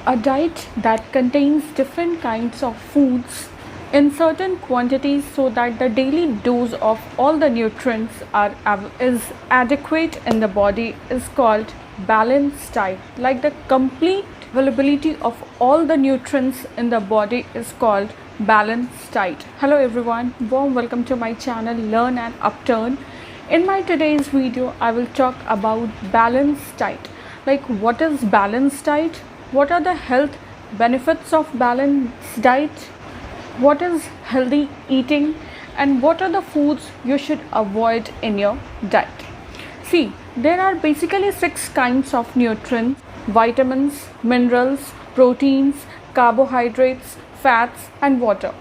A diet that contains different kinds of foods in certain quantities so that the daily dose of all the nutrients is adequate in the body is called balanced diet. Like the complete availability of all the nutrients in the body is called balanced diet. Hello everyone, warm welcome to my channel Learn and Upturn. In my today's video, I will talk about balanced diet. Like what is balanced diet? What are the health benefits of balanced diet? What is healthy eating? And what are the foods you should avoid in your diet? See, there are basically 6 kinds of nutrients: vitamins, minerals, proteins, carbohydrates, fats, and water.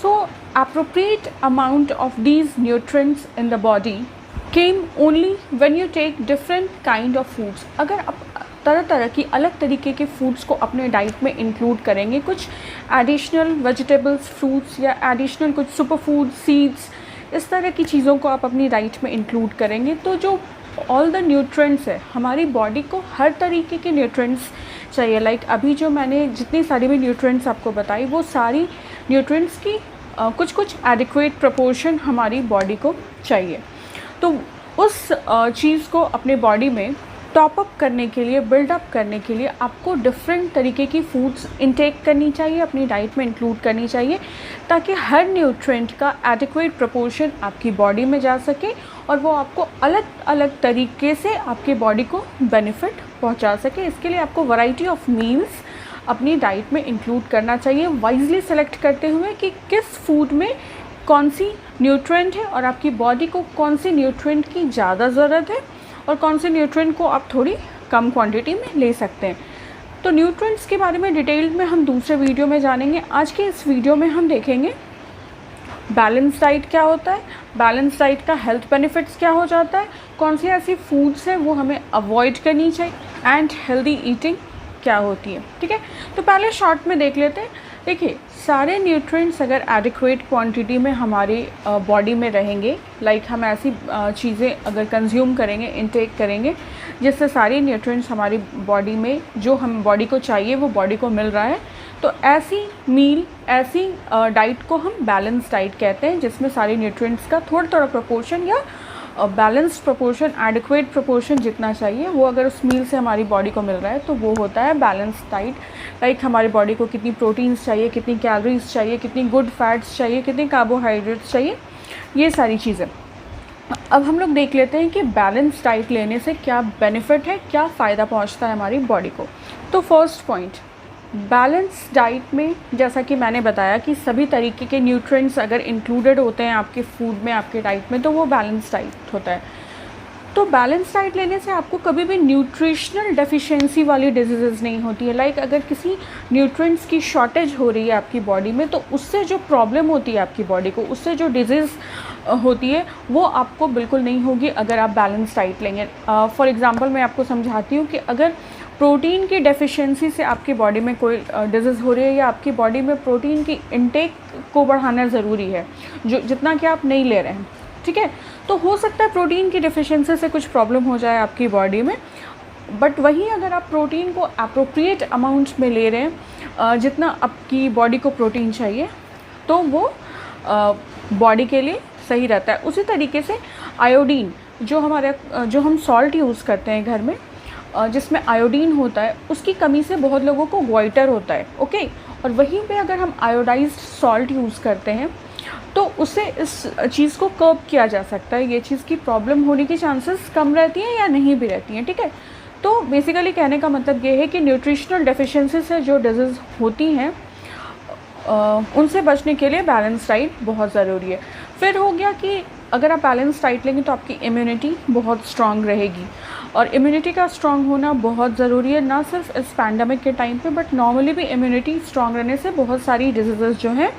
So, appropriate amount of these nutrients in the body came only when you take different kind of foods. अगर आप तरह तरह की अलग तरीके के foods को अपने डाइट में इंक्लूड करेंगे, कुछ एडिशनल वेजिटेबल्स, फ्रूट्स या एडिशनल कुछ सुपर फूड, सीड्स, इस तरह की चीज़ों को आप अपनी डाइट में इंक्लूड करेंगे, तो जो ऑल द न्यूट्रिएंट्स है, हमारी बॉडी को हर तरीके के न्यूट्रिएंट्स चाहिए. लाइक अभी जो मैंने जितनी सारी भी न्यूट्रिएंट्स आपको बताई, वो सारी न्यूट्रिएंट्स की कुछ कुछ एडिक्वेट प्रपोर्शन हमारी बॉडी को चाहिए. तो उस चीज़ को अपने बॉडी में टॉप अप करने के लिए, बिल्डअप करने के लिए आपको डिफरेंट तरीके की फूड्स इनटेक करनी चाहिए, अपनी डाइट में इंक्लूड करनी चाहिए, ताकि हर न्यूट्रिएंट का एडिक्वेट प्रपोर्शन आपकी बॉडी में जा सके और वो आपको अलग अलग तरीके से आपकी बॉडी को बेनिफिट पहुंचा सके. इसके लिए आपको वैरायटी ऑफ मील्स अपनी डाइट में इंक्लूड करना चाहिए, वाइजली सेलेक्ट करते हुए कि किस फूड में कौन सी न्यूट्रिएंट है और आपकी बॉडी को कौन सी न्यूट्रिएंट की ज़्यादा ज़रूरत है और कौन से न्यूट्रिएंट को आप थोड़ी कम क्वांटिटी में ले सकते हैं. तो न्यूट्रिएंट्स के बारे में डिटेल में हम दूसरे वीडियो में जानेंगे. आज के इस वीडियो में हम देखेंगे बैलेंस डाइट क्या होता है, बैलेंस डाइट का हेल्थ बेनिफिट्स क्या हो जाता है, कौन सी ऐसी फूड्स हैं वो हमें अवॉइड करनी चाहिए, एंड हेल्दी ईटिंग क्या होती है. ठीक है, तो पहले शॉर्ट में देख लेते हैं. देखिए, सारे न्यूट्रिएंट्स अगर एडिक्वेट क्वांटिटी में हमारी बॉडी में रहेंगे, लाइक हम ऐसी चीज़ें अगर कंज्यूम करेंगे, इनटेक करेंगे, जिससे सारी न्यूट्रिएंट्स हमारी बॉडी में जो हम बॉडी को चाहिए वो बॉडी को मिल रहा है, तो ऐसी मील, ऐसी डाइट को हम बैलेंस डाइट कहते हैं, जिसमें सारे न्यूट्रिएंट्स का थोड़ा थोड़ा प्रोपोर्शन या बैलेंस्ड प्रोपोर्शन, एडिक्वेट प्रोपोर्शन जितना चाहिए वो अगर उस मील से हमारी बॉडी को मिल रहा है, तो वो होता है बैलेंस डाइट. लाइक हमारी बॉडी को कितनी प्रोटीन्स चाहिए, कितनी कैलोरीज चाहिए, कितनी गुड फैट्स चाहिए, कितनी कार्बोहाइड्रेट्स चाहिए, ये सारी चीज़ें. अब हम लोग देख लेते हैं कि बैलेंस डाइट लेने से क्या बेनिफिट है, क्या फ़ायदा पहुंचता है हमारी बॉडी को. तो फर्स्ट पॉइंट, बैलेंस डाइट में जैसा कि मैंने बताया कि सभी तरीके के न्यूट्रिएंट्स अगर इंक्लूडेड होते हैं आपके फूड में, आपके डाइट में, तो वो बैलेंस डाइट होता है. तो बैलेंस डाइट लेने से आपको कभी भी न्यूट्रिशनल डेफिशिएंसी वाली डिजीज़ नहीं होती है. लाइक अगर किसी न्यूट्रिएंट्स की शॉर्टेज हो रही है आपकी बॉडी में, तो उससे जो प्रॉब्लम होती है आपकी बॉडी को, उससे जो डिजीज़ होती है, वो आपको बिल्कुल नहीं होगी अगर आप बैलेंस डाइट लेंगे. फॉर एग्ज़ाम्पल मैं आपको समझाती हूँ कि अगर प्रोटीन की डेफिशिएंसी से आपकी बॉडी में कोई डिजीज़ हो रही है, या आपकी बॉडी में प्रोटीन की इनटेक को बढ़ाना ज़रूरी है, जो जितना कि आप नहीं ले रहे हैं, ठीक है, तो हो सकता है प्रोटीन की डेफिशिएंसी से कुछ प्रॉब्लम हो जाए आपकी बॉडी में. बट वहीं अगर आप प्रोटीन को अप्रोप्रिएट अमाउंट में ले रहे हैं, जितना आपकी बॉडी को प्रोटीन चाहिए, तो वो बॉडी के लिए सही रहता है. उसी तरीके से आयोडीन, जो हम सॉल्ट यूज़ करते हैं घर में, जिसमें आयोडीन होता है, उसकी कमी से बहुत लोगों को गोइटर होता है. ओके, और वहीं पे अगर हम आयोडाइज्ड सॉल्ट यूज़ करते हैं, तो उससे इस चीज़ को कर्ब किया जा सकता है. ये चीज़ की प्रॉब्लम होने की चांसेस कम रहती हैं या नहीं भी रहती हैं. ठीक है, तो बेसिकली कहने का मतलब ये है कि न्यूट्रिशनल डेफिशिएंसी से जो डिजीज़ होती हैं, उनसे बचने के लिए बैलेंस डाइट बहुत ज़रूरी है. फिर हो गया कि अगर आप बैलेंस डाइट लेंगे तो आपकी इम्यूनिटी बहुत स्ट्रांग रहेगी, और इम्यूनिटी का स्ट्रांग होना बहुत ज़रूरी है, ना सिर्फ इस पैंडमिक के टाइम पे, बट नॉर्मली भी इम्यूनिटी स्ट्रांग रहने से बहुत सारी डिजीज़ जो हैं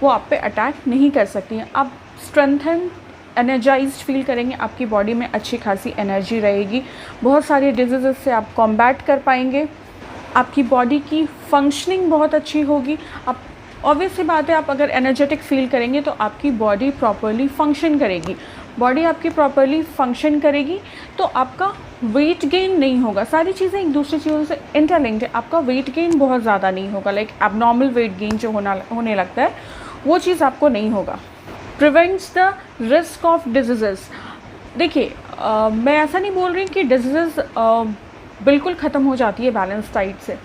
वो आप पे अटैक नहीं कर सकती हैं. आप स्ट्रेंथन, एनर्जाइज्ड फील करेंगे, आपकी बॉडी में अच्छी खासी एनर्जी रहेगी, बहुत सारी डिजीज़ से आप कॉम्बैट कर पाएंगे, आपकी बॉडी की फंक्शनिंग बहुत अच्छी होगी. आप ऑब्वियस सी बात है, आप अगर एनर्जेटिक फील करेंगे तो आपकी बॉडी प्रॉपरली फंक्शन करेगी. बॉडी आपकी प्रॉपरली फंक्शन करेगी तो आपका वेट गेन नहीं होगा। सारी चीज़ें एक दूसरी चीज़ों से इंटरलिंक्ड है। आपका वेट गेन बहुत ज़्यादा नहीं होगा, लाइक एबनॉर्मल वेट गेन जो होने लगता है वो चीज़ आपको नहीं होगा। Prevents the risk of diseases. देखिए मैं ऐसा नहीं बोल रही कि डिजीज़ेस बिल्कुल ख़त्म हो जाती है बैलेंस डाइट से,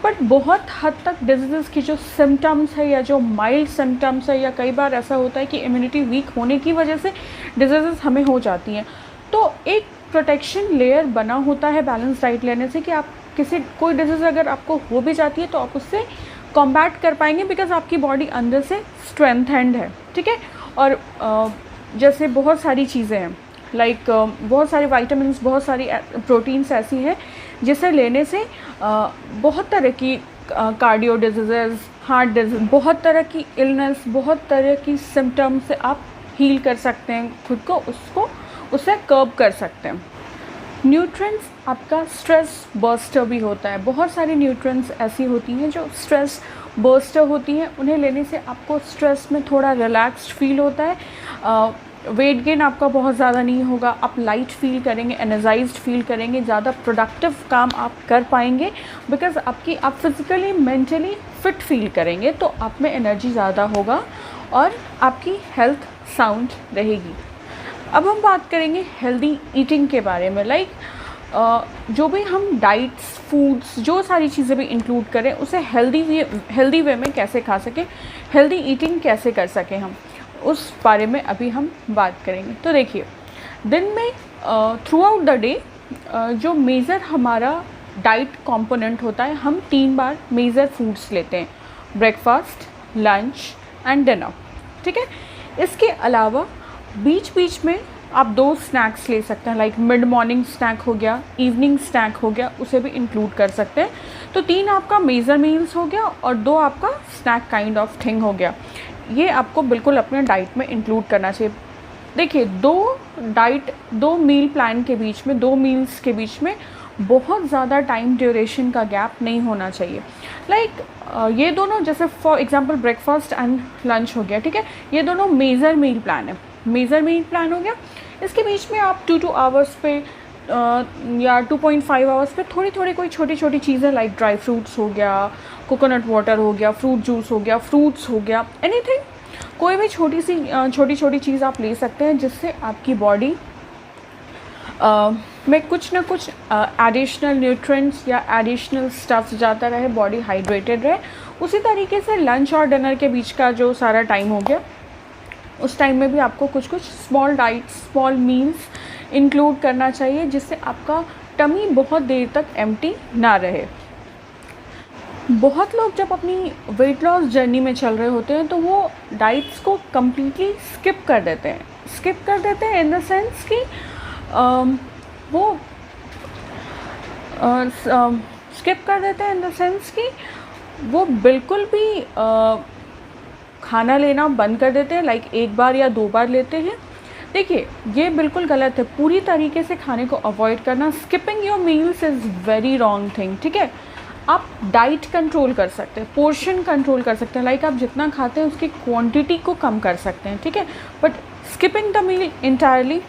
बट बहुत हद तक डिजीज़ की जो सिम्टम्स है या जो माइल्ड सिम्टम्स है, या कई बार ऐसा होता है कि इम्यूनिटी वीक होने की वजह से डिजीज़ हमें हो जाती हैं, तो एक प्रोटेक्शन लेयर बना होता है बैलेंस डाइट लेने से कि आप कोई डिजीज़ अगर आपको हो भी जाती है तो आप उससे कॉम्बैट कर पाएंगे, बिकॉज आपकी बॉडी अंदर से स्ट्रेंथेंड है, ठीक है। और जैसे बहुत सारी चीज़ें हैं, लाइक बहुत सारे वाइटामिन्स, बहुत सारी प्रोटीन्स ऐसी हैं जिसे लेने से बहुत तरह की कार्डियो डिजीज़, हार्ट डिजीज़, बहुत तरह की इलनेस, बहुत तरह की सिम्टम्स से आप हील कर सकते हैं खुद को, उससे कर्ब कर सकते हैं। न्यूट्रिएंट्स आपका स्ट्रेस बर्स्टर भी होता है। बहुत सारी न्यूट्रिएंट्स ऐसी होती हैं जो स्ट्रेस बर्स्टर होती हैं, उन्हें लेने से आपको स्ट्रेस में थोड़ा रिलैक्स्ड फील होता है, वेट गेन आपका बहुत ज़्यादा नहीं होगा, आप लाइट फील करेंगे, एनर्जाइज्ड फील करेंगे, ज़्यादा प्रोडक्टिव काम आप कर पाएंगे, बिकॉज आप फिज़िकली मेंटली फ़िट फील करेंगे, तो आप में एनर्जी ज़्यादा होगा और आपकी हेल्थ साउंड रहेगी। अब हम बात करेंगे हेल्दी ईटिंग के बारे में, लाइक जो भी हम डाइट्स, फूड्स, जो सारी चीज़ें भी इंक्लूड करें उसे हेल्दी वे में कैसे खा सकें, हेल्दी ईटिंग कैसे कर सकें, हम उस बारे में अभी हम बात करेंगे। तो देखिए, दिन में थ्रू आउट द डे जो मेजर हमारा डाइट कंपोनेंट होता है, हम 3 बार मेजर फूड्स लेते हैं, ब्रेकफास्ट, लंच एंड डिनर, ठीक है। इसके अलावा बीच बीच में आप 2 स्नैक्स ले सकते हैं, लाइक मिड मॉर्निंग स्नैक हो गया, इवनिंग स्नैक हो गया, उसे भी इंक्लूड कर सकते हैं। तो 3 आपका मेजर मील्स हो गया और 2 आपका स्नैक काइंड ऑफ थिंग हो गया। ये आपको बिल्कुल अपने डाइट में इंक्लूड करना चाहिए। देखिए, 2 मील प्लान के बीच में, 2 मील्स के बीच में बहुत ज़्यादा टाइम ड्यूरेशन का गैप नहीं होना चाहिए। लाइक ये दोनों, जैसे for example breakfast and lunch हो गया, ठीक है, ये दोनों मेजर मील प्लान है, मेजर मील प्लान हो गया। इसके बीच में आप 2 आवर्स पे या 2.5 आवर्स पे थोड़ी थोड़ी कोई छोटी छोटी चीज़ें, लाइक ड्राई फ्रूट्स हो गया, कोकोनट वाटर हो गया, फ्रूट जूस हो गया, फ्रूट्स हो गया, एनीथिंग, कोई भी छोटी छोटी चीज़ आप ले सकते हैं जिससे आपकी बॉडी में कुछ ना कुछ एडिशनल न्यूट्रिएंट्स या एडिशनल स्टफ्स जाता रहे, बॉडी हाइड्रेटेड रहे। उसी तरीके से लंच और डिनर के बीच का जो सारा टाइम हो गया, उस टाइम में भी आपको कुछ small diets, small meals include करना चाहिए, जिससे आपका टमी बहुत देर तक एम्प्टी ना रहे। बहुत लोग जब अपनी वेट लॉस जर्नी में चल रहे होते हैं तो वो डाइट्स को कम्प्लीटली स्किप कर देते हैं इन द सेंस कि वो स्किप कर देते हैं इन द सेंस कि वो बिल्कुल भी खाना लेना बंद कर देते हैं, लाइक 1 बार या 2 बार लेते हैं। देखिए, ये बिल्कुल गलत है। पूरी तरीके से खाने को अवॉइड करना, skipping your meals is very wrong thing, ठीक है। आप डाइट कंट्रोल कर सकते हैं, पोर्शन कंट्रोल कर सकते हैं, लाइक आप जितना खाते हैं उसकी क्वांटिटी को कम कर सकते हैं, ठीक है, but skipping the meal entirely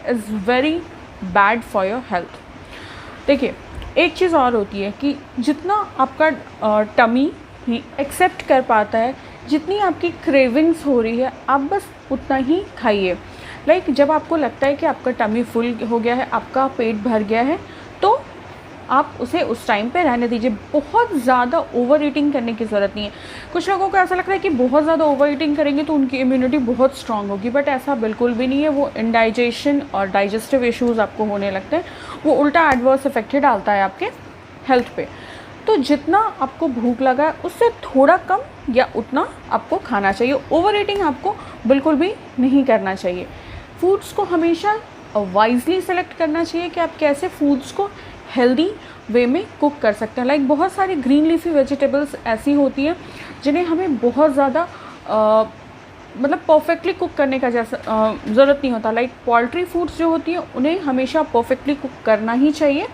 is very bad for your health. देखिए, एक चीज़ और होती है कि जितना आपका टमी एक्सेप्ट कर पाता है, जितनी आपकी क्रेविंग्स हो रही है, आप बस उतना ही खाइए। लाइक जब आपको लगता है कि आपका टमी फुल हो गया है, आपका पेट भर गया है, तो आप उसे उस टाइम पे रहने दीजिए। बहुत ज़्यादा ओवर ईटिंग करने की ज़रूरत नहीं है। कुछ लोगों को ऐसा लगता है कि बहुत ज़्यादा ओवर ईटिंग करेंगे तो उनकी इम्यूनिटी बहुत स्ट्रांग होगी, बट ऐसा बिल्कुल भी नहीं है। वो इंडाइजेशन और डाइजेस्टिव इश्यूज़ आपको होने लगते हैं, वो उल्टा एडवर्स इफेक्ट डालता है आपके हेल्थ पे। तो जितना आपको भूख लगा है उससे थोड़ा कम या उतना आपको खाना चाहिए। ओवर ईटिंग आपको बिल्कुल भी नहीं करना चाहिए। फूड्स को हमेशा वाइजली सेलेक्ट करना चाहिए कि आप कैसे फूड्स को हेल्दी वे में कुक कर सकते हैं। लाइक बहुत सारी ग्रीन लीफी वेजिटेबल्स ऐसी होती हैं जिन्हें हमें बहुत ज़्यादा मतलब परफेक्टली कुक करने का जैसा ज़रूरत नहीं होता। लाइक पोल्ट्री फूड्स जो होती हैं उन्हें हमेशा परफेक्टली कुक करना ही चाहिए,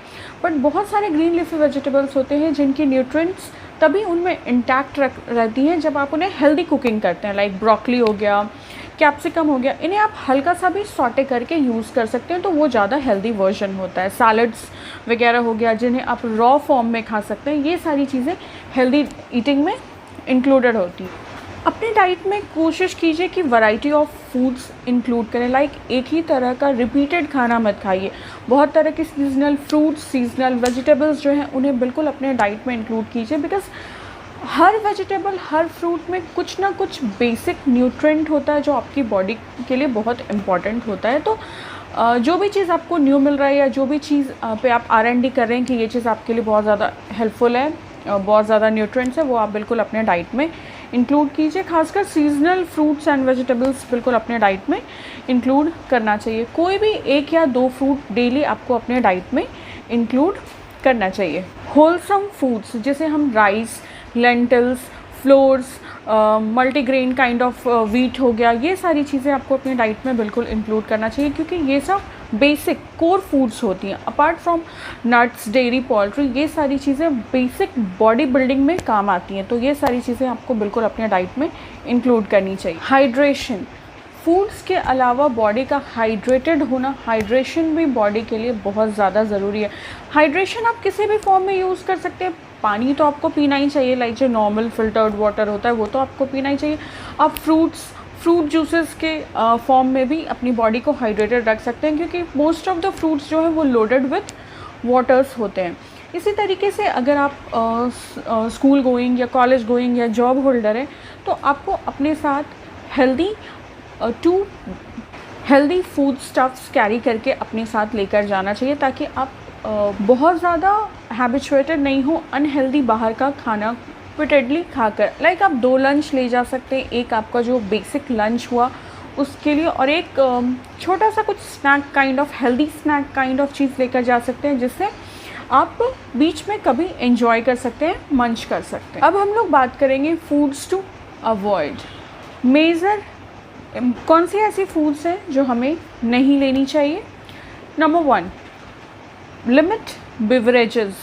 बट बहुत सारे ग्रीन लीफी वेजिटेबल्स होते हैं जिनकी न्यूट्रिएंट्स तभी उनमें इंटैक्ट रहती हैं जब आप उन्हें हेल्दी कुकिंग करते हैं। लाइक ब्रोकली हो गया कैप्सिकम हो गया, इन्हें आप हल्का सा भी सॉटे करके यूज़ कर सकते हैं, तो वो ज़्यादा हेल्दी वर्जन होता है। सैलड्स वगैरह हो गया जिन्हें आप रॉ फॉर्म में खा सकते हैं, ये सारी चीज़ें हेल्दी ईटिंग में इंक्लूडेड होती है। अपनी डाइट में कोशिश कीजिए कि वैरायटी ऑफ फूड्स इंक्लूड करें, लाइक एक ही तरह का रिपीटेड खाना मत खाइए। बहुत तरह के सीजनल फ्रूट्स, सीजनल वेजिटेबल्स जो हैं उन्हें बिल्कुल अपने डाइट में इंक्लूड कीजिए, because her vegetable, her fruit में कुछ ना कुछ बेसिक न्यूट्रिएंट होता है जो आपकी बॉडी के लिए बहुत इम्पॉर्टेंट होता है। तो जो भी चीज़ आपको न्यू मिल रहा है या जो भी चीज़ पे आप R&D कर रहे हैं कि ये चीज़ आपके लिए बहुत ज़्यादा हेल्पफुल है, बहुत ज़्यादा न्यूट्रिएंट्स है, वो आप बिल्कुल अपने डाइट में इंक्लूड कीजिए। खासकर सीजनल फ्रूट्स एंड वेजिटेबल्स बिल्कुल अपने डाइट में इंक्लूड करना चाहिए। कोई भी 1 या 2 फ्रूट डेली आपको अपने डाइट में इंक्लूड करना चाहिए। होलसम फूड्स जिसे हम rice, lentils, floors, multigrain kind of wheat हो गया, ये सारी चीज़ें आपको अपनी डाइट में बिल्कुल इंक्लूड करना चाहिए, क्योंकि ये सब बेसिक कोर फूड्स होती हैं। Apart from nuts, dairy, poultry, ये सारी चीज़ें बेसिक बॉडी बिल्डिंग में काम आती हैं, तो ये सारी चीज़ें आपको बिल्कुल अपने डाइट में इंक्लूड करनी चाहिए। हाइड्रेशन, फूड्स के अलावा बॉडी का हाइड्रेटेड होना, हाइड्रेशन भी बॉडी के लिए बहुत ज़्यादा ज़रूरी है। हाइड्रेशन आप किसी भी फॉर्म में यूज़ कर सकते हैं। पानी तो आपको पीना ही चाहिए, लाइक जो नॉर्मल फिल्टर्ड वाटर होता है वो तो आपको पीना ही चाहिए। आप फ्रूट जूसेस के फॉर्म में भी अपनी बॉडी को हाइड्रेटेड रख सकते हैं, क्योंकि मोस्ट ऑफ द फ्रूट्स जो है वो लोडेड विथ वाटर्स होते हैं। इसी तरीके से अगर आप स्कूल गोइंग या कॉलेज गोइंग या जॉब होल्डर हैं, तो आपको अपने साथ हेल्दी फूड स्टफ्स कैरी करके अपने साथ लेकर जाना चाहिए, ताकि आप बहुत ज़्यादा हैबिचुएटेड नहीं हो अनहेल्दी बाहर का खाना रिपीटेडली खाकर। लाइक आप 2 लंच ले जा सकते हैं, एक आपका जो बेसिक लंच हुआ उसके लिए, और एक छोटा सा कुछ snack kind of, healthy snack kind of चीज़ लेकर जा सकते हैं, जिससे आप बीच में कभी एंजॉय कर सकते हैं, मंच कर सकते हैं। अब हम लोग बात करेंगे फूड्स टू अवॉइड। मेजर कौन सी ऐसी फूड्स हैं जो हमें नहीं लेनी चाहिए? Number 1, limit beverages.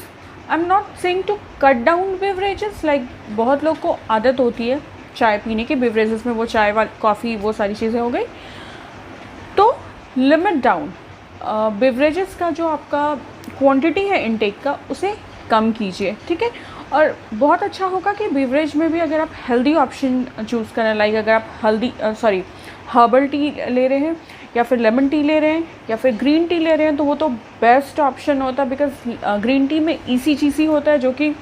I am not saying to cut down beverages, like बहुत लोग को आदत होती है चाय पीने की, बेवरेजेस में वो चाय वाली, कॉफ़ी, वो सारी चीज़ें हो गई, तो लिमिट डाउन बेवरेजेस का जो आपका क्वांटिटी है इनटेक का, उसे कम कीजिए, ठीक है। और बहुत अच्छा होगा कि बेवरेज में भी अगर आप हेल्दी ऑप्शन चूज़ करें, लाइक अगर आप हर्बल टी ले रहे हैं या फिर लेमन टी ले रहे हैं या फिर ग्रीन टी ले रहे हैं, तो वो तो बेस्ट ऑप्शन होता है, बिकॉज ग्रीन टी में ECGC होता है, जो कि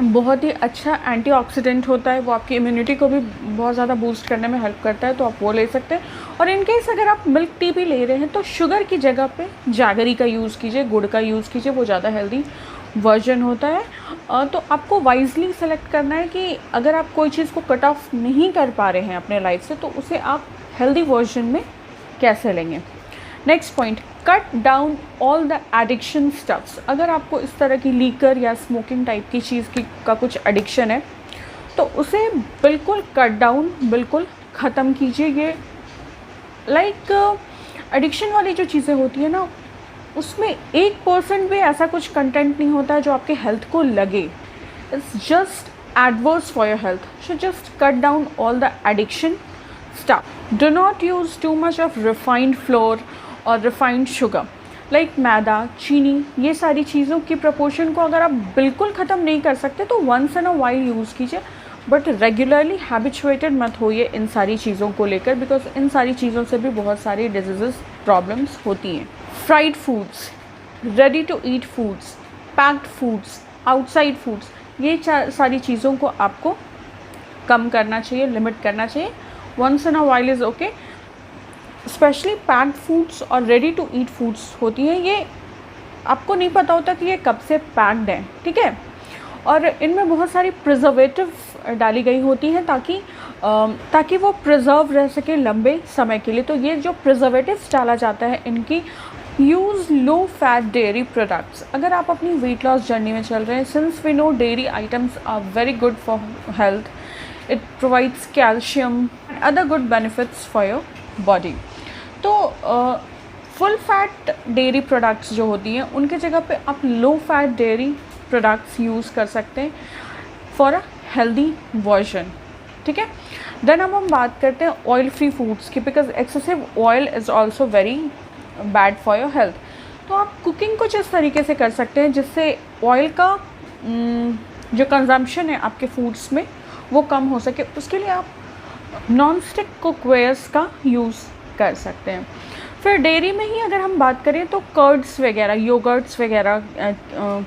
बहुत ही अच्छा एंटीऑक्सीडेंट होता है, वो आपकी इम्यूनिटी को भी बहुत ज़्यादा बूस्ट करने में हेल्प करता है, तो आप वो ले सकते हैं। और इन केस अगर आप मिल्क टी भी ले रहे हैं, तो शुगर की जगह पे जैगरी का यूज़ कीजिए, गुड़ का यूज़ कीजिए, वो ज़्यादा हेल्दी वर्जन होता है। तो आपको वाइजली सेलेक्ट करना है कि अगर आप कोई चीज़ को कट ऑफ नहीं कर पा रहे हैं अपने लाइफ से, तो उसे आप हेल्दी वर्जन में कैसे लेंगे। Next point, cut down all the addiction stuffs. अगर आपको इस तरह की लीकर या स्मोकिंग टाइप की चीज़ का कुछ एडिक्शन है, तो उसे बिल्कुल कट डाउन, बिल्कुल ख़त्म कीजिए। ये लाइक एडिक्शन वाली जो चीज़ें होती है ना, उसमें 1% भी ऐसा कुछ कंटेंट नहीं होता है जो आपके हेल्थ को लगे। It's just adverse for your health, so just cut down all the addiction stuff. Do not use too much of refined flour or refined sugar. Like मैदा, चीनी, ये सारी चीज़ों की प्रपोर्शन को अगर आप बिल्कुल ख़त्म नहीं कर सकते, तो once in a while use कीजिए, बट रेगुलरली हैबिचुएटेड मत होइए इन सारी चीज़ों को लेकर, बिकॉज इन सारी चीज़ों से भी बहुत सारी डिजीज़ प्रॉब्लम्स होती हैं। Fried foods, ready to eat foods, packed foods, outside foods, ये सारी चीज़ों को आपको कम करना चाहिए, लिमिट करना चाहिए। Once in a while is okay. Specially packed foods और रेडी टू ईट फूड्स होती हैं, ये आपको नहीं पता होता कि ये कब से पैक्ड हैं, ठीक है। और इनमें बहुत सारी प्रिजर्वेटिव डाली गई होती हैं ताकि वो प्रिजर्व रह सके लंबे समय के लिए। तो ये जो प्रिजर्वेटिव्स डाला जाता है, इनकी use low fat dairy products. अगर आप अपनी वेट लॉस जर्नी में चल रहे हैं, since we know dairy items are very good for health, it provides calcium and other good benefits for your body. तो फुल फैट डेयरी प्रोडक्ट्स जो होती हैं, उनके जगह पे आप low fat dairy products use कर सकते हैं फॉर अ हेल्दी वर्जन, ठीक है। देन अब हम बात करते हैं ऑयल फ्री फूड्स की, because excessive oil is also very bad for your health. तो आप कुकिंग कुछ इस तरीके से कर सकते हैं जिससे ऑयल का जो कंजम्पशन है आपके फूड्स में वो कम हो सके। उसके लिए आप नॉन स्टिक कुकवेयर्स का यूज़ कर सकते हैं। फिर डेयरी में ही अगर हम बात करें तो कर्ड्स वगैरह, योगर्ट्स वगैरह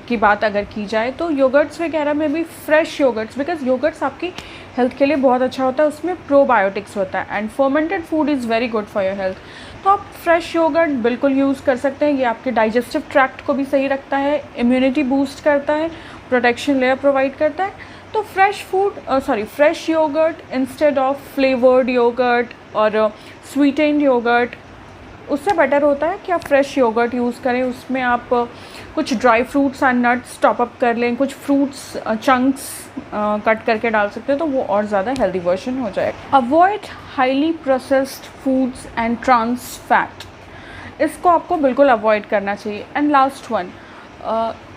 की बात अगर की जाए तो योगर्ट्स वगैरह में भी फ्रेश योगर्ट्स, बिकॉज योगर्ट्स आपकी हेल्थ के लिए बहुत अच्छा होता है, उसमें प्रोबायोटिक्स होता है and fermented food is very good for your health. तो आप फ्रेश योगर्ट बिल्कुल यूज़ कर सकते हैं। ये आपके डाइजेस्टिव ट्रैक्ट को भी सही रखता है, इम्यूनिटी बूस्ट करता है, प्रोटेक्शन लेयर प्रोवाइड करता है। तो fresh yogurt instead of flavoured yogurt और स्वीटेंड योगर्ट, उससे बेटर होता है कि आप फ्रेश योगर्ट यूज़ करें। उसमें आप कुछ dry fruits and nuts top up कर लें, कुछ फ्रूट्स चंक्स कट करके डाल सकते हैं, तो वो और ज़्यादा हेल्दी वर्जन हो जाएगा। Avoid highly processed foods and trans fat, इसको आपको बिल्कुल अवॉइड करना चाहिए। एंड लास्ट वन,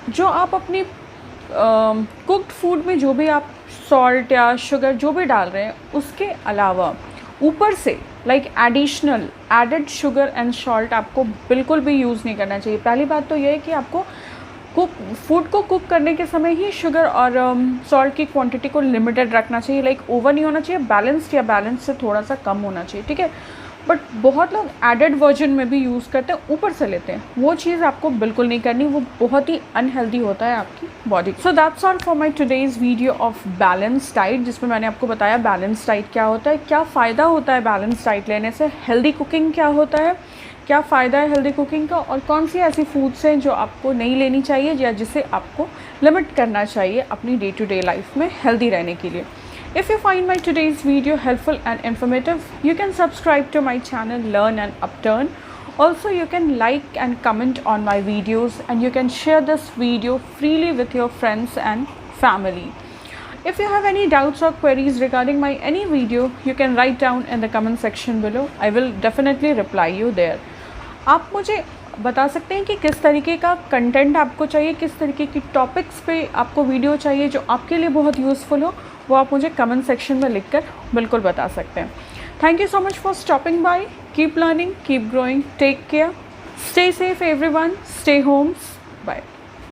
जो आप अपनी कुक्ड फूड में जो भी आप सॉल्ट या शुगर जो भी डाल रहे हैं, उसके अलावा ऊपर से like additional added sugar and salt आपको बिल्कुल भी यूज़ नहीं करना चाहिए। पहली बात तो ये है कि आपको फूड को कुक करने के समय ही शुगर और सॉल्ट की क्वांटिटी को लिमिटेड रखना चाहिए, लाइक ओवर नहीं होना चाहिए, बैलेंस्ड या बैलेंस से थोड़ा सा कम होना चाहिए, ठीक है। बट बहुत लोग एडेड वर्जन में भी यूज़ करते हैं, ऊपर से लेते हैं, वो चीज़ आपको बिल्कुल नहीं करनी, वो बहुत ही अनहेल्दी होता है आपकी body. So that's all for my today's video of balance diet, जिसमें मैंने आपको बताया बैलेंस डाइट क्या होता है, क्या फ़ायदा होता है बैलेंस डाइट लेने से, हेल्दी कुकिंग क्या होता है, क्या फ़ायदा है हेल्दी कुकिंग का, और कौन सी ऐसी फूड्स हैं जो आपको नहीं लेनी चाहिए या जिसे आपको लिमिट करना चाहिए अपनी डे टू डे लाइफ में हेल्दी रहने के लिए। If you find my today's video helpful and informative, you can subscribe to my channel Learn and Upturn. Also, you can like and comment on my videos, and you can share this video freely with your friends and family. If you have any doubts or queries regarding my any video, you can write down in the comment section below. I will definitely reply you there. आप मुझे बता सकते हैं कि किस तरीके का content आपको चाहिए, किस तरीके की टॉपिक्स पे आपको वीडियो चाहिए जो आपके लिए बहुत यूज़फुल हो, वो आप मुझे कमेंट सेक्शन में लिखकर बिल्कुल बता सकते हैं। Thank you so much for stopping by. Keep learning, keep growing, take care, stay safe everyone, stay homes, bye.